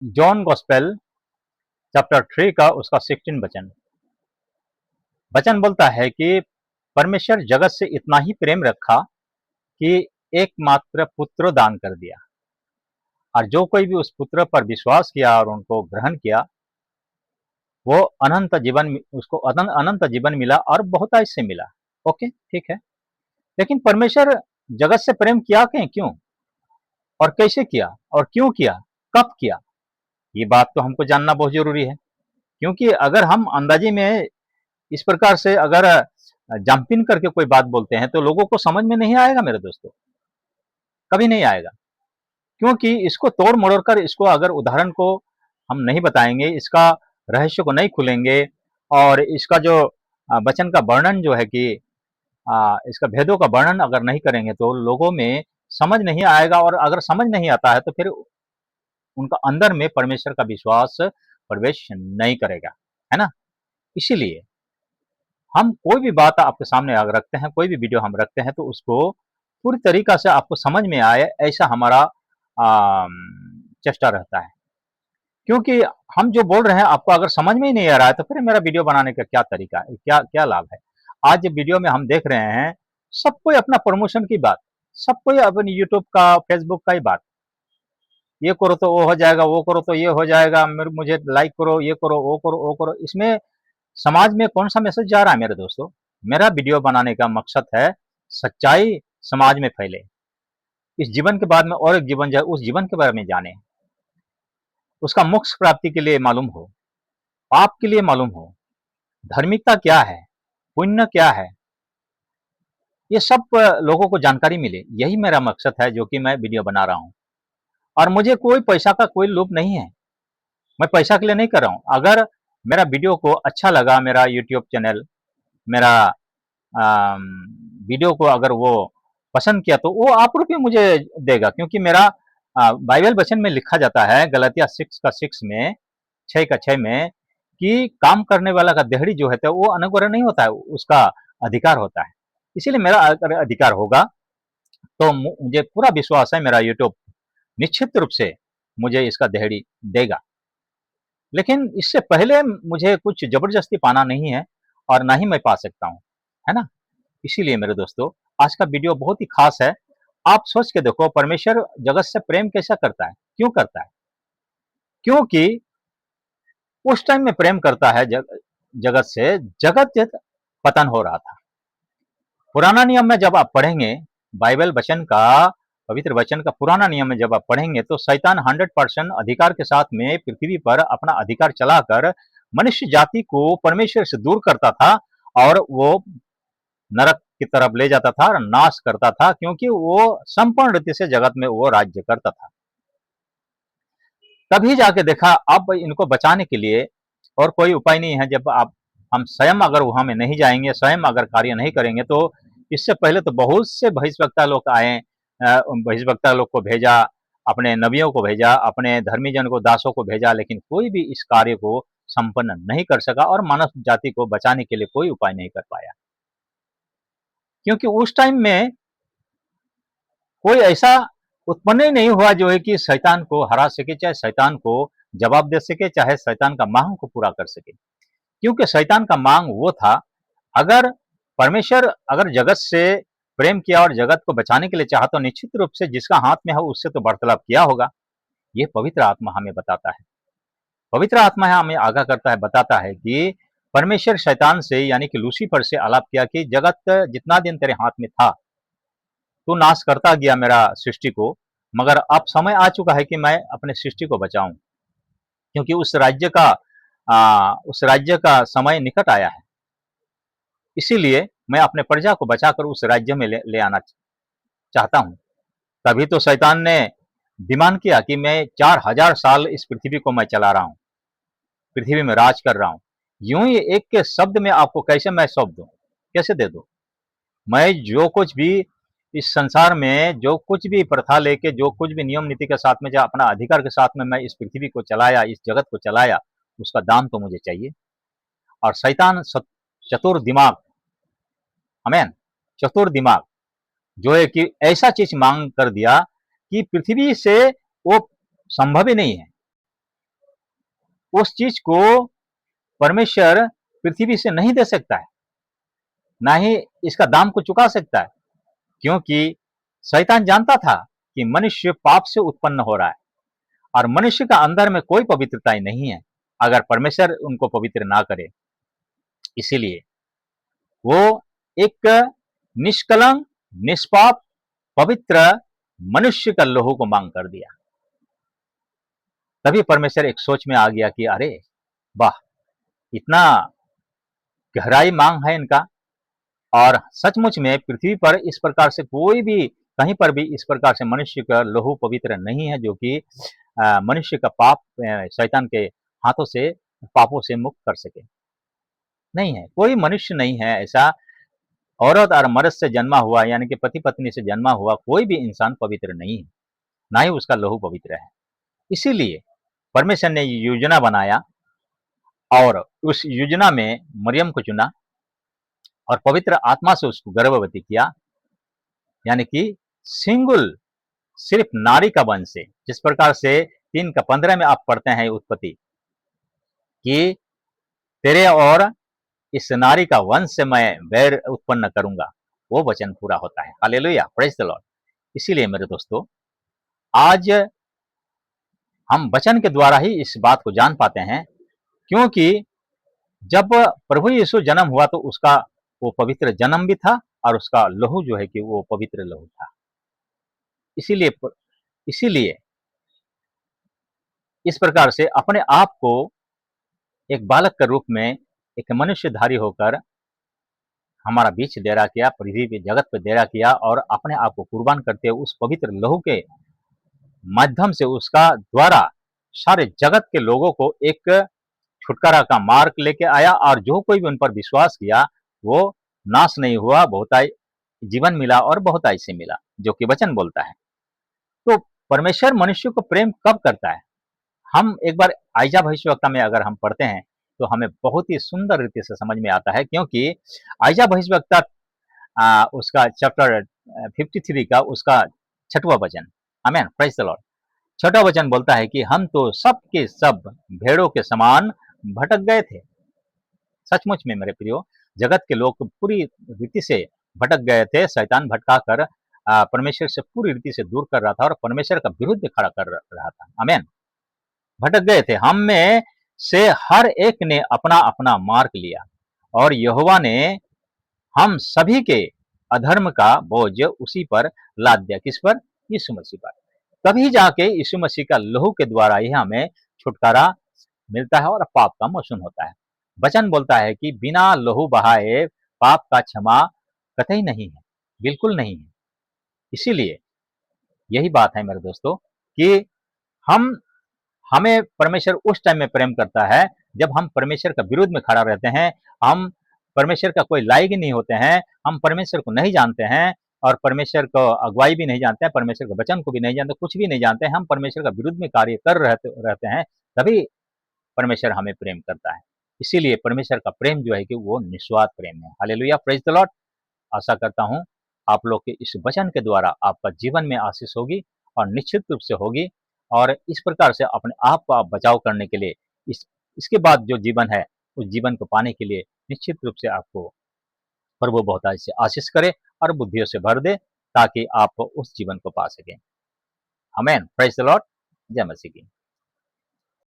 John gospel chapter 3 का उसका 16 वचन वचन बोलता है कि परमेश्वर जगत से इतना ही प्रेम रखा कि एकमात्र पुत्र दान कर दिया, और जो कोई भी उस पुत्र पर विश्वास किया और उनको ग्रहण किया, वो अनंत जीवन, उसको अनंत जीवन मिला और बहुतायत से मिला। ओके, ठीक है। लेकिन परमेश्वर जगत से प्रेम किया क्यों, और कैसे किया, और क्यों किया, कब किया, ये बात तो हमको जानना बहुत जरूरी है। क्योंकि अगर हम अंदाजे में इस प्रकार से अगर जंपिंग करके कोई बात बोलते हैं तो लोगों को समझ में नहीं आएगा मेरे दोस्तों, कभी नहीं आएगा। क्योंकि इसको तोड़ मरोड़ कर, इसको अगर उदाहरण को हम नहीं बताएंगे, इसका रहस्य को नहीं खुलेंगे, और इसका जो वचन का वर्णन जो है कि इसका भेदों का वर्णन अगर नहीं करेंगे तो लोगों में समझ नहीं आएगा, और अगर समझ नहीं आता है तो फिर उनका अंदर में परमेश्वर का विश्वास प्रवेश नहीं करेगा, है ना। इसीलिए हम कोई भी बात आपके सामने अगर रखते हैं, कोई भी वीडियो हम रखते हैं, तो उसको पूरी तरीका से आपको समझ में आए, ऐसा हमारा चेष्टा रहता है। क्योंकि हम जो बोल रहे हैं आपको अगर समझ में ही नहीं आ रहा है तो फिर मेरा वीडियो बनाने का क्या तरीका है, क्या क्या लाभ है। आज वीडियो में हम देख रहे हैं सब कोई अपना प्रमोशन की बात, सब कोई अपनी यूट्यूब का, फेसबुक का ही बात, ये करो तो वो हो जाएगा, वो करो तो ये हो जाएगा, मुझे लाइक करो, ये करो, वो करो, वो करो। इसमें समाज में कौन सा मैसेज जा रहा है मेरे दोस्तों? मेरा वीडियो बनाने का मकसद है सच्चाई समाज में फैले, इस जीवन के बाद में और एक जीवन जाए, उस जीवन के बारे में जाने, उसका मोक्ष प्राप्ति के लिए मालूम हो, पाप के लिए मालूम हो, धार्मिकता क्या है, पुण्य क्या है, ये सब लोगों को जानकारी मिले। यही मेरा मकसद है जो कि मैं वीडियो बना रहा हूँ। और मुझे कोई पैसा का कोई लोभ नहीं है, मैं पैसा के लिए नहीं कर रहा हूँ। अगर मेरा वीडियो को अच्छा लगा, मेरा यूट्यूब चैनल, मेरा वीडियो को अगर वो पसंद किया तो वो आप रुपये मुझे देगा। क्योंकि मेरा बाइबल वचन में लिखा जाता है गलातिया 6 का 6 में, 6 का 6 में, कि काम करने वाला का देहड़ी जो है तो वो अनुग्रह नहीं होता है, उसका अधिकार होता है। इसीलिए मेरा अगर अधिकार होगा तो मुझे पूरा विश्वास है मेरा यूट्यूब निश्चित रूप से मुझे इसका देहड़ी देगा। लेकिन इससे पहले मुझे कुछ जबरदस्ती पाना नहीं है, और ना ही मैं पा सकता हूँ, है ना। इसीलिए मेरे दोस्तों आज का वीडियो बहुत ही खास है। आप सोच के देखो, परमेश्वर जगत से प्रेम कैसा करता है, क्यों करता है? क्योंकि उस टाइम में प्रेम करता है जगत से, जगत पतन हो रहा था। पुराना नियम में जब आप पढ़ेंगे बाइबल वचन का, पवित्र वचन का पुराना नियम में जब आप पढ़ेंगे तो शैतान 100% अधिकार के साथ में पृथ्वी पर अपना अधिकार चलाकर मनुष्य जाति को परमेश्वर से दूर करता था, और वो नरक की तरफ ले जाता था और नाश करता था, क्योंकि वो संपूर्ण रीति से जगत में वो राज्य करता था। तभी जाके देखा अब इनको बचाने के लिए और कोई उपाय नहीं है। जब आप हम स्वयं अगर वहां में नहीं जाएंगे, स्वयं अगर कार्य नहीं करेंगे, तो इससे पहले तो बहुत से बहिष्वक्ता लोग आए, बहिष्वक्ता लोग को भेजा, अपने नबियों को भेजा, अपने धर्मी जन को, दासों को भेजा, लेकिन कोई भी इस कार्य को संपन्न नहीं कर सका, और मानव जाति को बचाने के लिए कोई उपाय नहीं कर पाया। क्योंकि उस टाइम में कोई ऐसा उत्पन्न ही नहीं हुआ जो है कि शैतान को हरा सके, चाहे शैतान को जवाब दे सके, चाहे शैतान का मांग को पूरा कर सके। क्योंकि शैतान का मांग वो था, अगर परमेश्वर अगर जगत से प्रेम किया और जगत को बचाने के लिए चाहा तो निश्चित रूप से जिसका हाथ में है उससे तो वार्तालाप किया होगा। ये पवित्र आत्मा हमें बताता है, पवित्र आत्मा हमें आगाह करता है, बताता है कि परमेश्वर शैतान से यानी कि लूसीफर से आलाप किया कि जगत जितना दिन तेरे हाथ में था तू नाश करता गया मेरा सृष्टि को, मगर अब समय आ चुका है कि मैं अपने सृष्टि को बचाऊं। क्योंकि उस राज्य का समय निकट आया है। इसीलिए मैं अपने प्रजा को बचाकर उस राज्य में ले आना चाहता हूं। तभी तो शैतान ने डिमांड किया कि मैं 4000 साल इस पृथ्वी को मैं चला रहा हूं, पृथ्वी में राज कर रहा हूं। यूं ही एक के शब्द में आपको कैसे मैं सौंप दूं, कैसे दे दूं? मैं जो कुछ भी इस संसार में, जो कुछ भी प्रथा लेके, जो कुछ भी नियम नीति के साथ में, जो अपना अधिकार के साथ में मैं इस पृथ्वी को चलाया, इस जगत को चलाया, उसका दाम तो मुझे चाहिए। और शैतान चतुर दिमाग, अमेन, चतुर दिमाग जो है कि ऐसा चीज मांग कर दिया कि पृथ्वी से वो संभव ही नहीं है। उस चीज को परमेश्वर पृथ्वी से नहीं दे सकता है, ना ही इसका दाम को चुका सकता है, क्योंकि शैतान जानता था कि मनुष्य पाप से उत्पन्न हो रहा है और मनुष्य का अंदर में कोई पवित्रता ही नहीं है अगर परमेश्वर उनको पवित्र ना करे। इसीलिए वो एक निष्कलंक, निष्पाप, पवित्र मनुष्य का लहू को मांग कर दिया। तभी परमेश्वर एक सोच में आ गया कि अरे वाह, इतना गहराई मांग है इनका, और सचमुच में पृथ्वी पर इस प्रकार से कोई भी, कहीं पर भी इस प्रकार से मनुष्य का लहू पवित्र नहीं है जो कि मनुष्य का पाप शैतान के हाथों से, पापों से मुक्त कर सके। नहीं है, कोई मनुष्य नहीं है ऐसा, औरत और मर्द से जन्मा हुआ यानी कि पति पत्नी से जन्मा हुआ कोई भी इंसान पवित्र नहीं है, ना ही उसका लहू पवित्र है। इसीलिए परमेश्वर ने ये योजना बनाया और उस योजना में मरियम को चुना और पवित्र आत्मा से उसको गर्भवती किया, यानी कि सिंगल, सिर्फ नारी का वंश से। जिस प्रकार से 3 का 15 में आप पढ़ते हैं उत्पत्ति कि तेरे और इस नारी का वंश से मैं वैर उत्पन्न करूंगा, वो वचन पूरा होता है। Hallelujah, praise the Lord. इसीलिए मेरे दोस्तों, आज हम वचन के द्वारा ही इस बात को जान पाते हैं, क्योंकि जब प्रभु यीशु जन्म हुआ तो उसका वो पवित्र जन्म भी था और उसका लहू जो है कि वो पवित्र लहू था। इसीलिए इसीलिए इस प्रकार से अपने आप को एक बालक के रूप में, एक मनुष्यधारी होकर हमारा बीच डेरा किया, पृथ्वी पे, जगत पे डेरा किया और अपने आप को कुर्बान करते हुए उस पवित्र लहू के माध्यम से, उसका द्वारा सारे जगत के लोगों को एक छुटकारा का मार्ग लेके आया, और जो कोई भी उन पर विश्वास किया वो नाश नहीं हुआ, बहुतायी जीवन मिला और बहुतायी से मिला, जो कि वचन बोलता है। तो परमेश्वर मनुष्य को प्रेम कब करता है? हम एक बार आइजा भविष्यवक्ता में अगर हम पढ़ते हैं तो हमें बहुत ही सुंदर रीति से समझ में आता है, क्योंकि आइजा भविष्यवक्ता उसका चैप्टर 53 का उसका 6वां वचन, आमेन, प्रेज द लॉर्ड। 6वां वचन बोलता है कि हम तो सब के सब भेड़ों के समान भटक गए थे। सचमुच में मेरे प्रियो, जगत के लोग पूरी रीति से भटक गए थे। शैतान भटका कर परमेश्वर से पूरी रीति से दूर कर रहा था और परमेश्वर का विरुद्ध खड़ा कर रहा था। आमेन। भटक गए थे, हम में से हर एक ने अपना अपना मार्ग लिया और यहोवा ने हम सभी के अधर्म का बोझ उसी पर लाद दिया। किस पर? यीशु मसीह पर। तभी जाके यीशु मसीह का लहू के द्वारा ही हमें छुटकारा मिलता है और पाप का मोचन होता है। वचन बोलता है कि बिना लहू बहाए पाप का क्षमा कतई नहीं है, बिल्कुल नहीं है। इसीलिए यही बात है मेरे दोस्तों कि हम हमें परमेश्वर उस टाइम में प्रेम करता है जब हम परमेश्वर का विरोध में खड़ा रहते हैं, हम परमेश्वर का कोई लायक ही नहीं होते हैं, हम परमेश्वर को नहीं जानते हैं और परमेश्वर को अगुवाई भी नहीं जानते हैं, परमेश्वर के वचन को भी नहीं जानते, कुछ भी नहीं जानते हैं, हम परमेश्वर का विरुद्ध में कार्य कर रहते हैं, तभी परमेश्वर हमें प्रेम करता है। इसीलिए परमेश्वर का प्रेम जो है कि वो निस्वार्थ प्रेम है। Hallelujah, praise the Lord. आशा करता हूँ आप लोग के इस वचन के द्वारा आपका जीवन में आशीष होगी और निश्चित रूप से होगी, और इस प्रकार से अपने आप को आप बचाव करने के लिए इसके बाद जो जीवन है उस जीवन को पाने के लिए निश्चित रूप से आपको प्रभु बहुतायत से आशीष करे और बुद्धियों से भर दे, ताकि आप उस जीवन को पा सकें। आमेन, प्रेज द लॉर्ड। जय मसीह की।